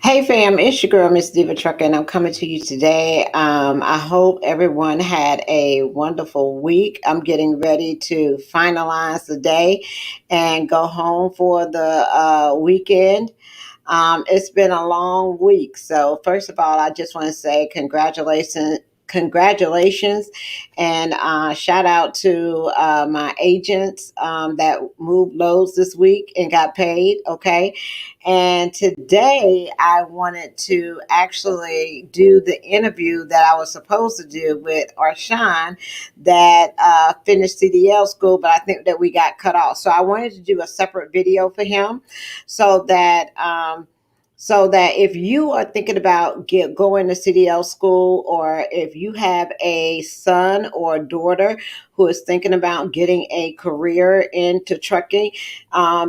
Hey fam, it's your girl Miss Diva Trucker, and I'm coming to you today. I hope everyone had a wonderful week. I'm getting ready to finalize the day and go home for the weekend. It's been a long week. So first of all, I just want to say congratulations, and shout out to my agents that moved loads this week and got paid. Okay, and today I wanted to actually do the interview that I was supposed to do with Arshuan that finished CDL school, but I think that we got cut off. So I wanted to do a separate video for him so that if you are thinking about going to CDL school, or if you have a son or daughter who is thinking about getting a career into trucking,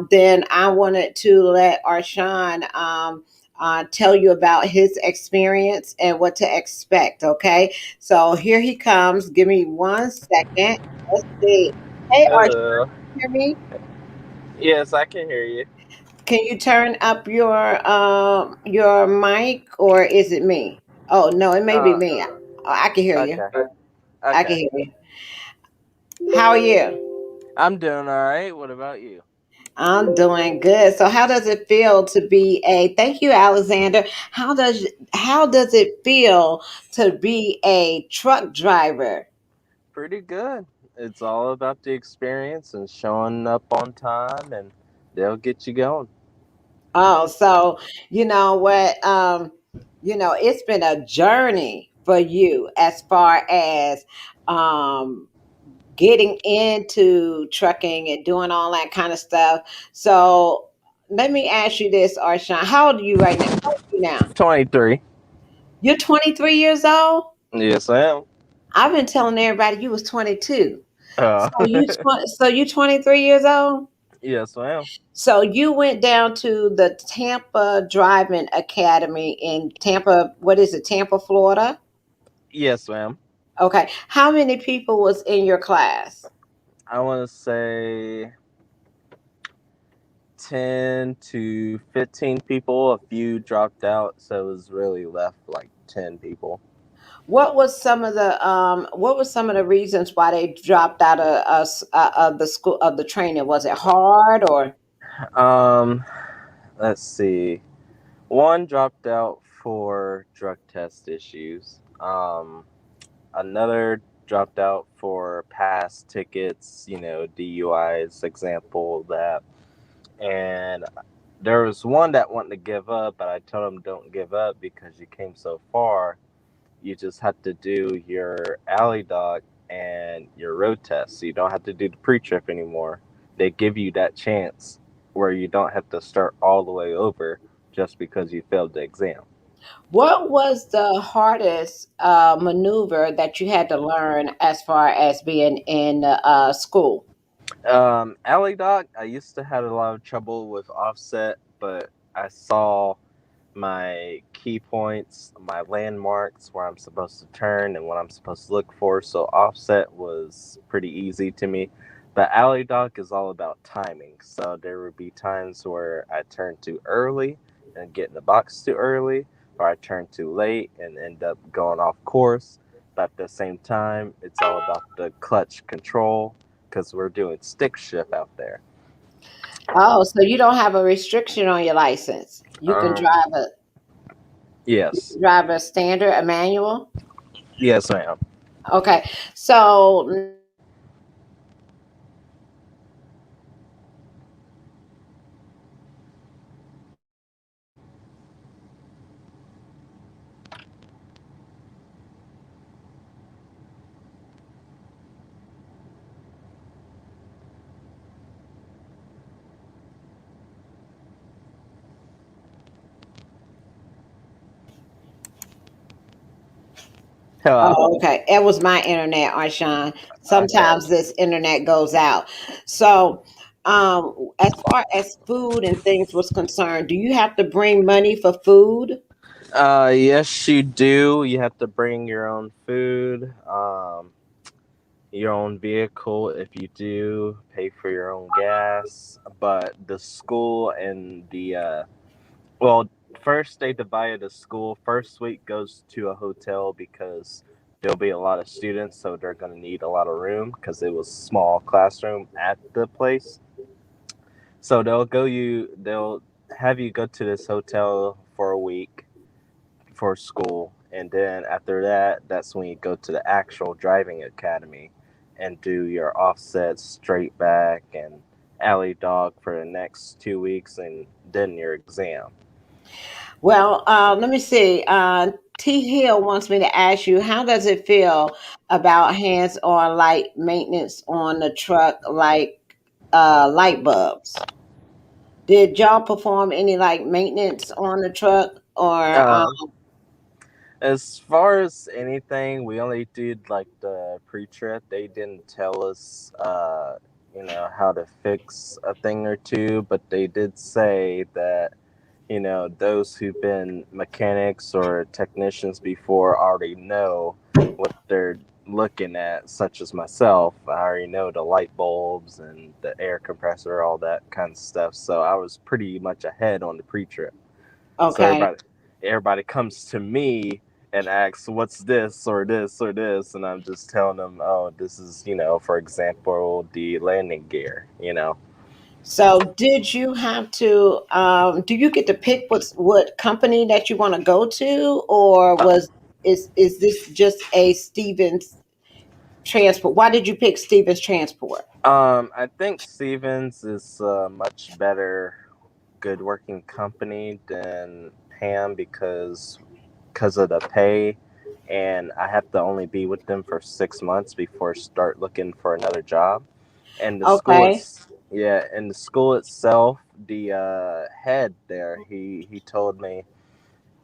then I wanted to let Arshawn tell you about his experience and what to expect. Okay, so here he comes. Give me 1 second. Let's see. Hey, Arshawn, Hello. hear me? Yes, I can hear you. Can you turn up your mic, or is it me? Oh no, it may be Uh, me. I can hear you. okay. I can Okay. hear you. How are you? I'm doing all right. What about you? I'm doing good. So how does it feel to be a thank you, Alexander. How does it feel to be a truck driver? Pretty good. It's all about the experience and showing up on time, and they'll get you going. Oh, so you know what? It's been a journey for you as far as um getting into trucking and doing all that kind of stuff. So let me ask you this, Arshawn. How old are you right now? How old are you now? 23. You're 23 years old? Yes, I am. I've been telling everybody you was 22. Uh, So you 23 years old? yes, I am. So you went down to the Tampa Driving Academy in Tampa, what is it, Tampa, Florida? Yes, ma'am. Okay. How many people was in your class? I want to say 10 to 15 people. A few dropped out, so it was really left like 10 people. What was some of the reasons why they dropped out of the school of the training? Was it hard or? Um, let's see. One dropped out for drug test issues. Another dropped out for past tickets, DUIs, example of that. And there was one that wanted to give up, but I told him don't give up because you came so far. You just have to do your alley dog and your road test. So you don't have to do the pre trip anymore. They give you that chance where you don't have to start all the way over just because you failed the exam. What was the hardest maneuver that you had to learn as far as being in school? Alley dog, I used to have a lot of trouble with offset, but I saw my key points, my landmarks, where I'm supposed to turn and what I'm supposed to look for. So offset was pretty easy to me. But alley dog is all about timing. So there would be times where I turn too early and get in the box too early, or I turn too late and end up going off course. But at the same time, it's all about the clutch control because we're doing stick shift out there. Oh, so you don't have a restriction on your license. You can Um, yes, drive a standard, a manual. yes, ma'am. Okay, so Hello. oh, okay. It was my internet, Arshawn. Okay. Sometimes this internet goes out. So, as far as food and things was concerned, do you have to bring money for food? Yes, you do. You have to bring your own food, your own vehicle. If you do, pay for your own gas. But the school and well, First, they divided the school. First week goes to a hotel because there'll be a lot of students, so they're going to need a lot of room because it was small classroom at the place. So they'll have you go to this hotel for a week for school, and then after that, that's when you go to the actual driving academy and do your offset straight back and alley dog for the next 2 weeks, and then your exam. Well, let me see. T Hill wants me to ask you, how does it feel about hands-on light maintenance on the truck, like light bulbs? Did y'all perform any like maintenance on the truck, or Uh, as far as anything, we only did like the pre-trip. They didn't tell us, how to fix a thing or two, but they did say that those who've been mechanics or technicians before already know what they're looking at, such as myself. I already know the light bulbs and the air compressor, all that kind of stuff. So I was pretty much ahead on the pre-trip. So okay? everybody comes to me and asks, "What's this or this or this?" And I'm just telling them, "Oh, this is, for example, the landing gear." So, did you have to? Do you get to pick what company that you want to go to, or Uh, is this just a Stevens transport? Why did you pick Stevens Transport? I think Stevens is a much better, good working company than Ham because of the pay, and I have to only be with them for 6 months before start looking for another job. And the school, Okay. it's yeah, and the school itself, the head there, he told me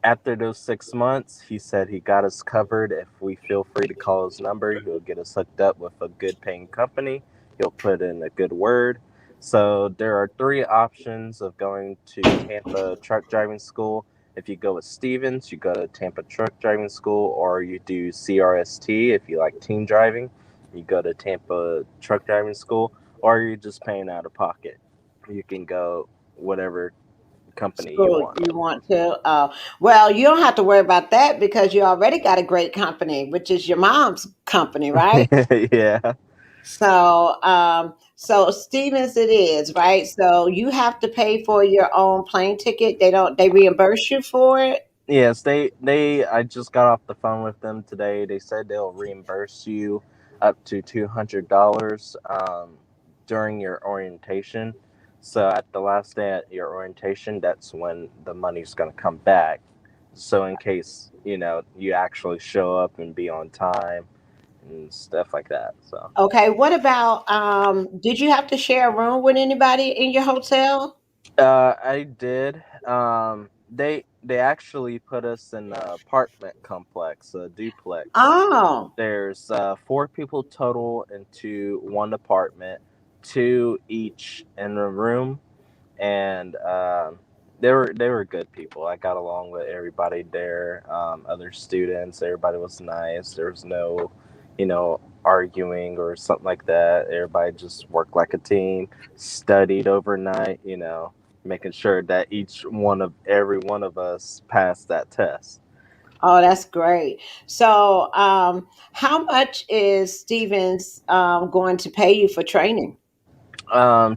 after those 6 months, he said he got us covered. If we feel free to call his number, he'll get us hooked up with a good paying company. He'll put in a good word. So there are three options of going to Tampa Truck Driving School. If you go with Stevens, you go to Tampa Truck Driving School, or you do CRST if you like team driving. You go to Tampa Truck Driving School, or you're just paying out of pocket. You can go whatever company you School want. you want to? Well, you don't have to worry about that because you already got a great company, which is your mom's company, right? Yeah. So Stevens it is, right? So you have to pay for your own plane ticket. They reimburse you for it. Yes, they I just got off the phone with them today. They said they'll reimburse you up to $200 during your orientation. So at the last day at your orientation, that's when the money's going to come back. So in case, you actually show up and be on time and stuff like that. So Okay, what about did you have to share a room with anybody in your hotel? I did. They actually put us in an apartment complex, a duplex. Oh, There's four people total into one apartment, two each in a room, and they were good people. I got along with everybody there. Other students, everybody was nice. There was no, arguing or something like that. Everybody just worked like a team, studied overnight. Making sure that every one of us passed that test. oh, that's great. So, how much is Stevens going to pay you for training?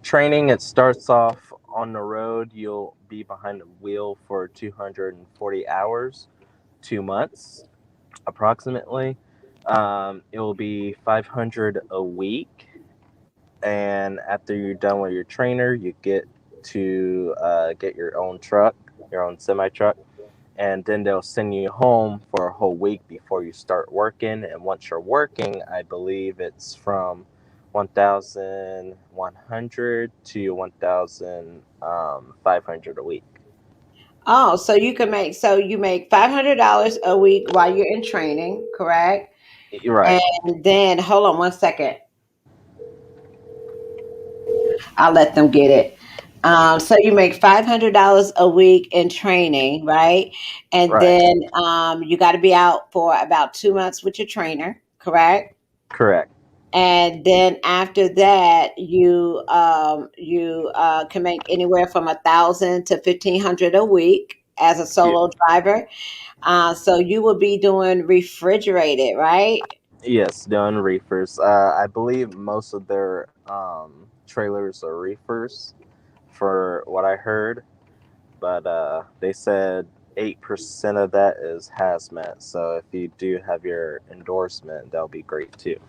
Training, it starts off on the road. You'll be behind the wheel for 240 hours, 2 months approximately. It will be 500 a week, and after you're done with your trainer, you get to get your own truck, your own semi truck, and then they'll send you home for a whole week before you start working. And once you're working, I believe it's from 1,100 to 1,500 a week. Oh, so you make $500 a week while you're in training, correct? You're right. And then hold on one second. I'll let them get it. So you make $500 a week in training, right? And Right. then you got to be out for about 2 months with your trainer, correct? Correct. And then after that, you can make anywhere from 1,000 to 1,500 a week. as a Yeah. solo driver. So you will be doing refrigerated, right? Yes, doing reefers. I believe most of their trailers are reefers, for what I heard. But they said 8% of that is hazmat. So if you do have your endorsement, that'll be great too.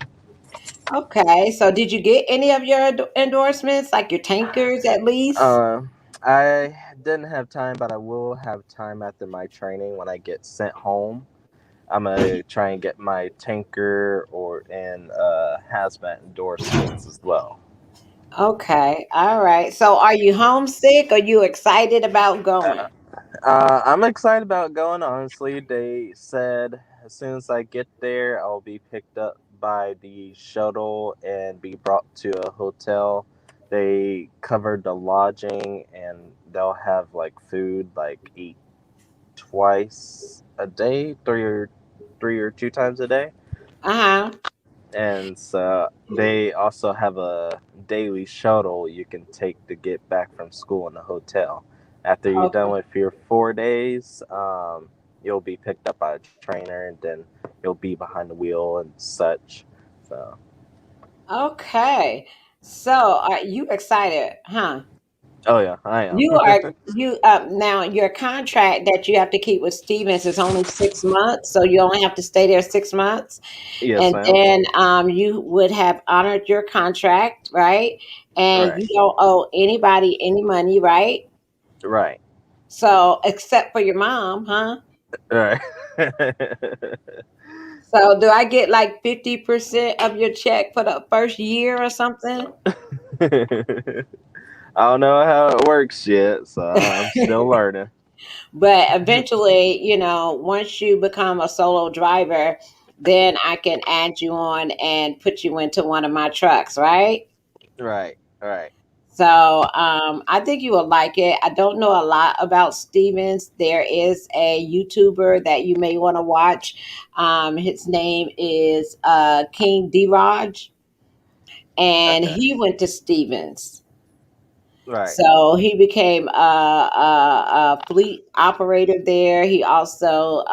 Okay. So did you get any of your endorsements, like your tankers at least? Uh, I didn't have time, but I will have time after my training when I get sent home. I'm gonna try and get my tanker or and hazmat endorsements as well. Okay. All right. So are you homesick? Are you excited about going? I'm excited about going. Honestly, they said as soon as I get there, I'll be picked up by the shuttle and be brought to a hotel. They covered the lodging, and they'll have like food, like eat twice a day, three or two times a day. Uh-huh. And so they also have a daily shuttle you can take to get back from school in the hotel. After you're done Okay. with your 4 days, you'll be picked up by a trainer, and then you'll be behind the wheel and such. So, Okay. So are you excited, huh? oh yeah, I am. You are you now your contract that you have to keep with Stevens is only 6 months, so you only have to stay there 6 months. Yes, And ma'am. then you would have honored your contract, right? And Right, you don't owe anybody any money, right? right, So except for your mom, huh? right. So do I get like 50% of your check for the first year or something? I don't know how it works yet, so I'm still learning. But eventually, once you become a solo driver, then I can add you on and put you into one of my trucks, right? Right, right. So I think you will like it. I don't know a lot about Stevens. There is a YouTuber that you may want to watch. His name is King D Raj, and Okay. he went to Stevens. Right. So he became a fleet operator there. He also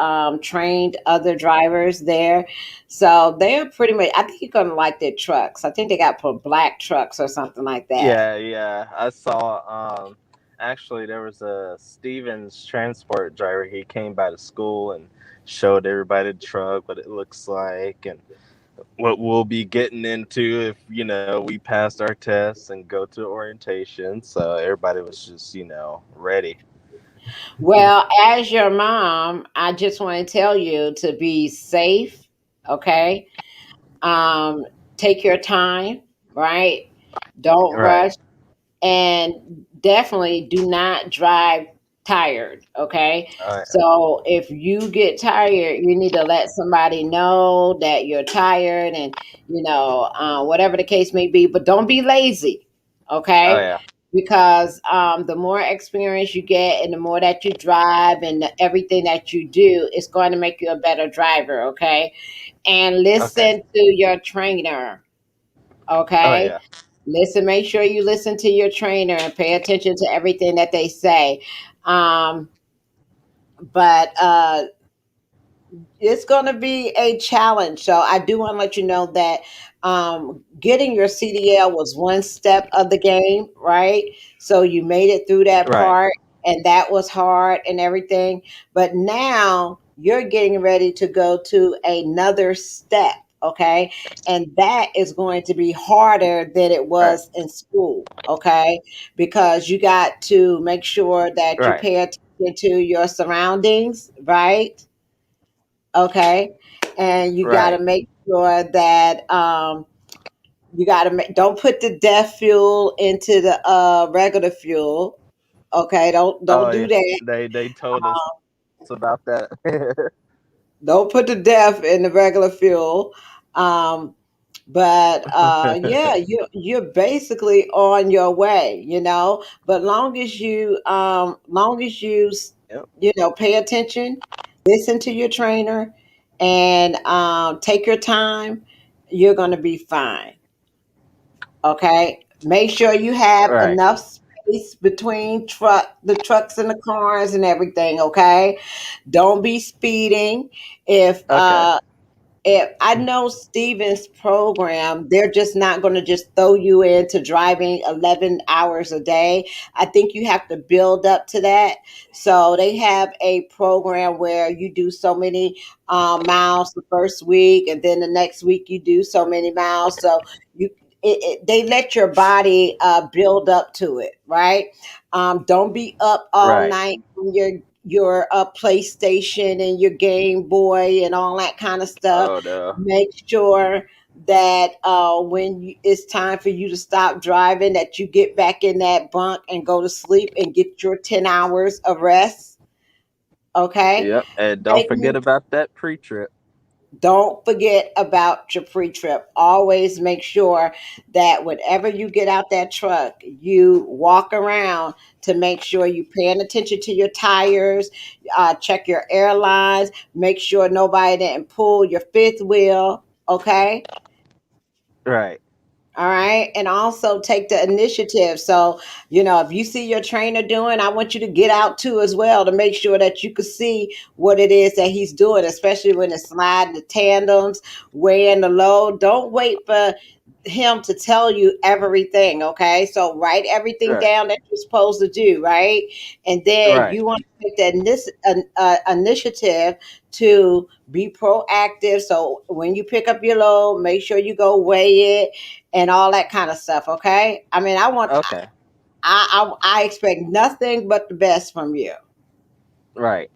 trained other drivers there. So they're pretty much, I think you're going to like their trucks. I think they got for black trucks or something like that. Yeah, yeah. I saw actually there was a Stevens transport driver. He came by the school and showed everybody the truck, what it looks like, and what we'll be getting into if, we passed our tests and go to orientation. So everybody was just, ready. Well, as your mom, I just want to tell you to be safe, okay? Um, Take your time, right? Don't Right. rush. And definitely do not drive tired. Okay. Oh yeah. So if you get tired, you need to let somebody know that you're tired and, whatever the case may be, but don't be lazy. Oh Okay. yeah. Because the more experience you get and the more that you drive and everything that you do, it's going to make you a better driver. Okay. And Okay. listen to your trainer. Oh Okay. yeah. Make sure you listen to your trainer and pay attention to everything that they say. Um, but it's going to be a challenge. So I do want to let you know that getting your CDL was one step of the game, right? So you made it through that Right. part, and that was hard and everything. But now you're getting ready to go to another step, okay? And that is going to be harder than it Right. was in school, okay? Because you got to make sure that you Right. pay attention to your surroundings, right? Okay. And you got to Right. make sure that you got to don't put the death fuel into the regular fuel. Okay, don't Oh do yeah. that. They told us about that. Don't put the death in the regular fuel. Um, but yeah, you're basically on your way, But long as Yep. pay attention, listen to your trainer, and take your time, you're gonna be fine. Okay, make sure you have Right. enough space. space between the trucks and the cars and everything. Okay, don't be speeding. If Okay. I know Steven's program, they're just not going to just throw you into driving 11 hours a day. I think you have to build up to that. So they have a program where you do so many miles the first week, and then the next week you do so many miles. So you they let your body build up to it, right? Don't be up all Right. night on your PlayStation and your Game Boy and all that kind of stuff. Oh no. Make sure that when it's time for you to stop driving, that you get back in that bunk and go to sleep and get your 10 hours of rest. Okay, Yep. And don't make forget about that pre-trip. don't forget about your pre-trip. Always make sure that whenever you get out that truck, you walk around to make sure you're paying attention to your tires, check your airlines, make sure nobody didn't pull your fifth wheel. Okay, Right. all right. And also take the initiative. So, if you see your trainer doing, I want you to get out too as well to make sure that you can see what it is that he's doing, especially when it's sliding the tandems, weighing the load. Don't wait for him to tell you everything. Okay. So write everything Right. down that you're supposed to do. Right. And then Right. you want to take the initiative to be proactive. So when you pick up your load, make sure you go weigh it and all that kind of stuff. Okay. I mean, Okay. I expect nothing but the best from you. Right.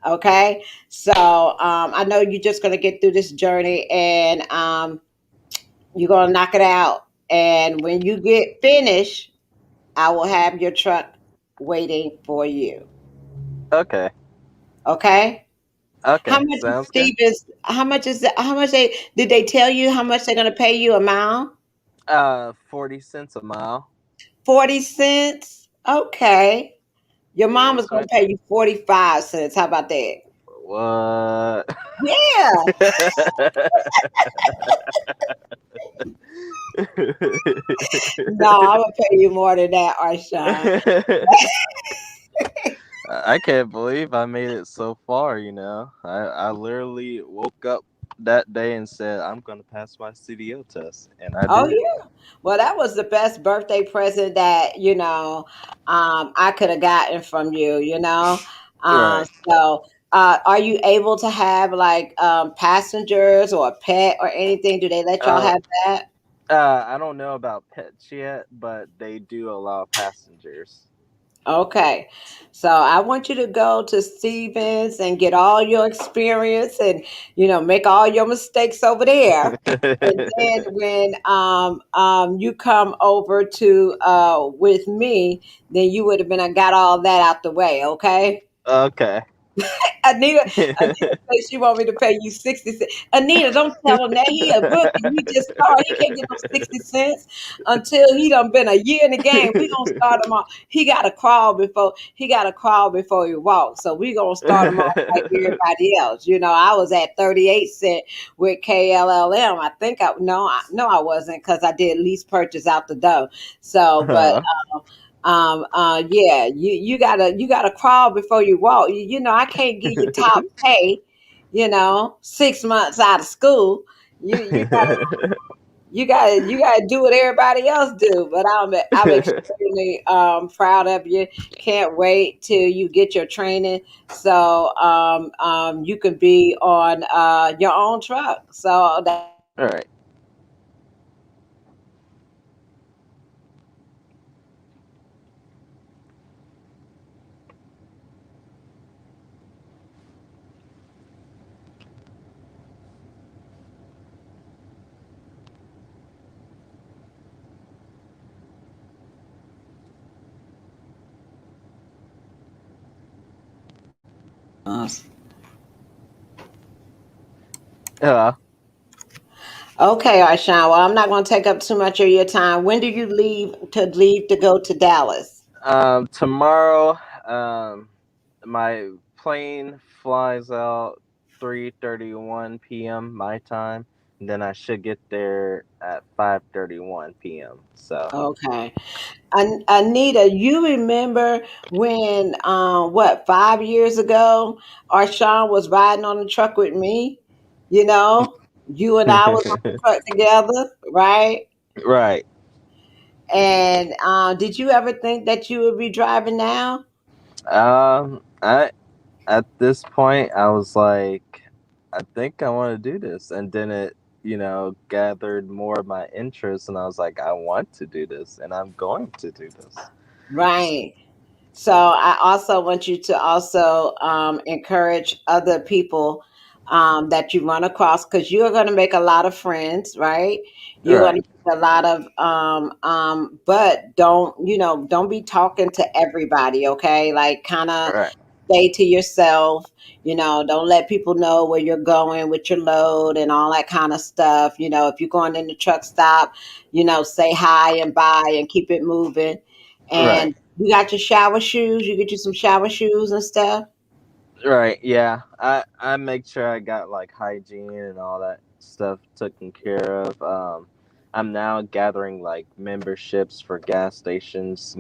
Okay. So I know you're just gonna get through this journey, and you're gonna knock it out. And when you get finished, I will have your truck waiting for you. Okay. Okay. How Okay. much is Sounds good. Stevens? How much is how much they did they tell you how much they're gonna pay you a mile? 40 cents a mile. 40 cents. Okay. Your mom was Yes, gonna ma'am. pay you 45 cents. How about that? What? Yeah. No, I'm gonna pay you more than that, Arshawn. I can't believe I made it so far, you know. I literally woke up that day and said, I'm going to pass my CDO test. And I Oh did. yeah. Well, that was the best birthday present that I could have gotten from you. Right. So are you able to have like passengers or a pet or anything? Do they let y'all Uh, have that? I don't know about pets yet, but they do allow passengers. Okay. So I want you to go to Stevens and get all your experience and, make all your mistakes over there. And then when you come over to with me, then you would have been got all that out the way, okay? Okay. Anita says she want me to pay you 60 cents. Anita, don't tell him that he a rookie. He just started. He can't get no 60 cents until he done been a year in the game. We gonna start him off. He gotta crawl before he walks. So we gonna start him off like everybody else. I was at 38 cent with KLLM. I think I no, no, I wasn't because I did lease purchase out the door. So, but Uh, yeah, you gotta crawl before you walk. I can't give you top pay, 6 months out of school. You gotta do what everybody else do. But I'm extremely proud of you. Can't wait till you get your training, so you can be on your own truck. So All right. Uh, okay, Arshawn. Well, I'm not going to take up too much of your time. When do you leave to go to Dallas? tomorrow, um, my plane flies out 3:31 p.m. my time. then I should get there at 5:31 p.m. So Okay. Anita, you remember when, what, 5 years ago, Arshawn was riding on the truck with me? You know, you and I was on the truck together, right? right. And did you ever think that you would be driving now? I at this point I was like, I think I want to do this, and then it gathered more of my interest, and I was like, I want to do this, and I'm going to do this. Right. So I also want you to also encourage other people that you run across, because you're going to make a lot of friends, right? You're going Right. to make a lot of, but don't be talking to everybody, okay? Like, kind of Right. stay to yourself. Don't let people know where you're going with your load and all that kind of stuff. If you're going in the truck stop, say hi and bye and keep it moving. Right. And you got your shower shoes. You get you some shower shoes and stuff. Right. Yeah. I make sure I got like hygiene and all that stuff taken care of. I'm now gathering like memberships for gas stations,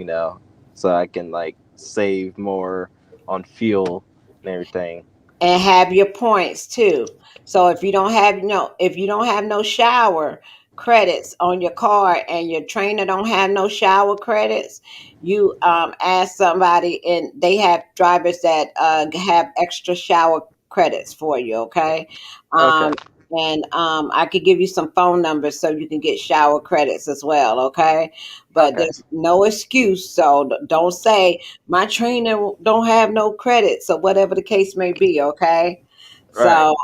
so I can like save more on fuel and everything. And have your points too. So if you don't have no shower credits on your card and your trainer don't have no shower credits, you ask somebody, and they have drivers that have extra shower credits for you. Okay. Okay. And I could give you some phone numbers so you can get shower credits as well. Okay. But Okay. there's no excuse. So don't say my trainer don't have no credits or whatever the case may be. Okay. Right. So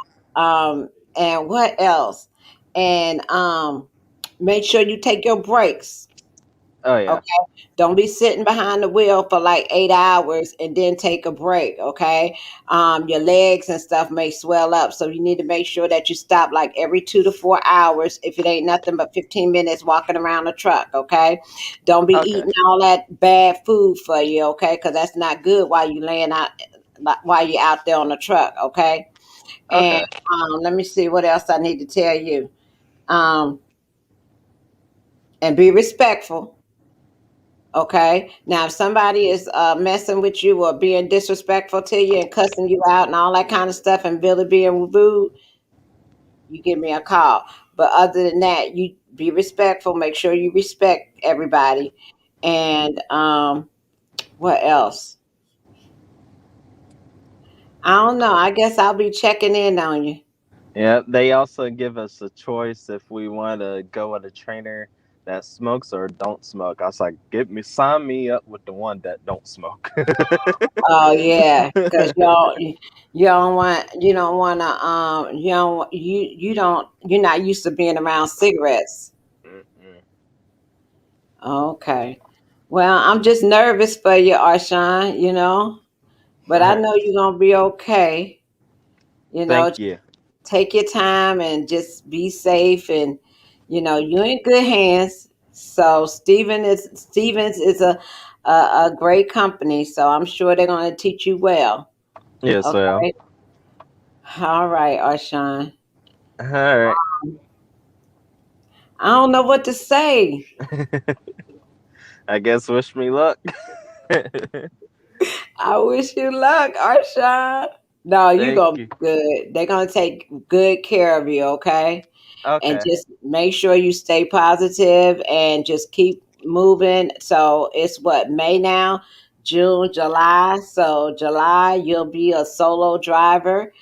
and what else? And make sure you take your breaks. Oh yeah. Okay. Don't be sitting behind the wheel for like 8 hours and then take a break. Okay. Your legs and stuff may swell up. So you need to make sure that you stop like every 2 to 4 hours, if it ain't nothing but 15 minutes walking around the truck. Okay. Don't be Okay. eating all that bad food for you. Okay. Because that's not good while you laying out, while you're out there on the truck. Okay. And Okay. let me see what else I need to tell you. Um, and be respectful. Okay. Now, if somebody is messing with you or being disrespectful to you and cussing you out and all that kind of stuff and really being rude, you give me a call. But other than that, you be respectful. Make sure you respect everybody. And what else? I don't know. I guess I'll be checking in on you. Yeah, they also give us a choice if we want to go with a trainer that smokes or don't smoke. I was like, sign me up with the one that don't smoke. Oh yeah, because you're not used to being around cigarettes. Mm-mm. Okay. Well, I'm just nervous for you, Arshawn, but I know you're gonna be okay. You know, Thank you. take your time and just be safe, and you're in good hands. So Stevens is a great company, so I'm sure they're gonna teach you well. Yes, well. Okay. All right, Arshawn. All right. I don't know what to say. I guess wish me luck. I wish you luck, Arshawn. No, you Thank gonna be you. good. They're gonna take good care of you, okay? And Okay. just make sure you stay positive and just keep moving. So it's what, May now, June, July. So July, you'll be a solo driver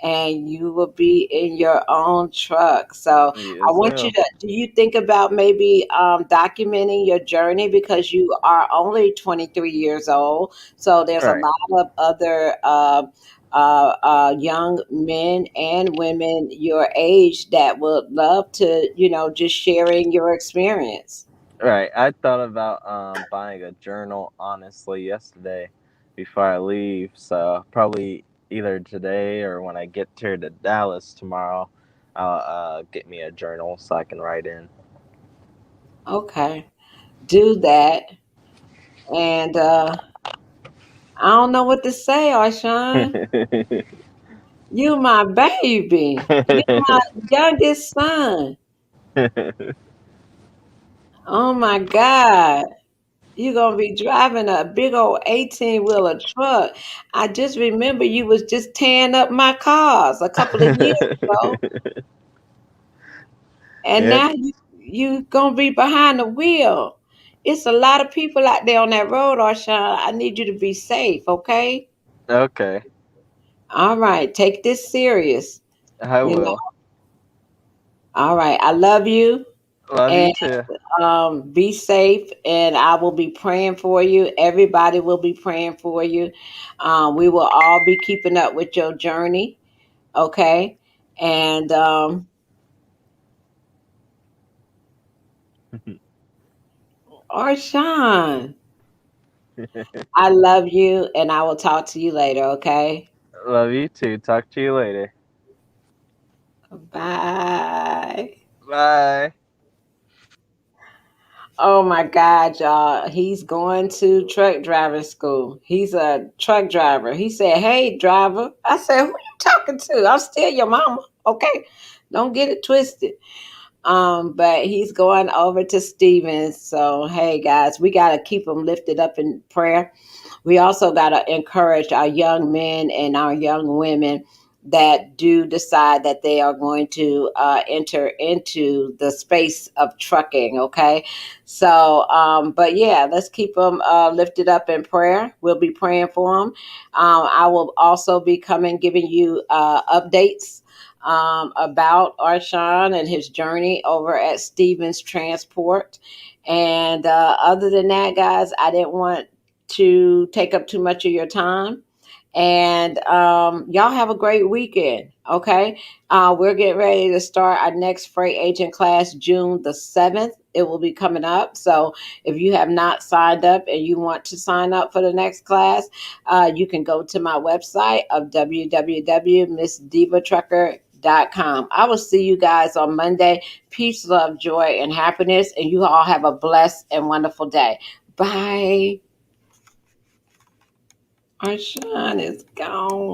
and you will be in your own truck. So I Yes, want you well. to, do you think about maybe documenting your journey, because you are only 23 years old. So there's a Right. lot of other young men and women your age that would love to, just sharing your experience. Right. I thought about buying a journal honestly yesterday before I leave. So probably either today or when I get here to Dallas tomorrow, I'll get me a journal so I can write in. Okay, do that. And I don't know what to say, Arshawn. You my baby. You my youngest son. Oh my God. You're gonna be driving a big old 18 wheeler truck. I just remember you was just tearing up my cars a couple of years ago. And Yep. now you gonna be behind the wheel. It's a lot of people out there on that road, Arshawn. I need you to be safe, okay? Okay. All right, take this serious. I You know. will. All right, I love you, Love you and too. be safe. And I will be praying for you. Everybody will be praying for you. We will all be keeping up with your journey, okay? And Arshawn, I love you, and I will talk to you later, okay? Love you too. Talk to you later. Bye. Bye. Oh my God, y'all. He's going to truck driving school. He's a truck driver. He said, "Hey, driver." I said, "Who you talking to? I'm still your mama. Okay. Don't get it twisted." But he's going over to Stevens. So hey guys, we gotta keep him lifted up in prayer. We also got to encourage our young men and our young women that do decide that they are going to enter into the space of trucking. Okay. So, but yeah, let's keep them lifted up in prayer. We'll be praying for them. I will also be coming giving you updates about Arshawn and his journey over at Stevens Transport. And other than that, guys, I didn't want to take up too much of your time. And y'all have a great weekend. Okay. We're getting ready to start our next freight agent class June the 7th. It will be coming up. So if you have not signed up and you want to sign up for the next class, you can go to my website of www.missdivatrucker.com. I will see you guys on Monday. Peace, love, joy, and happiness. And you all have a blessed and wonderful day. Bye. Arshawn is gone.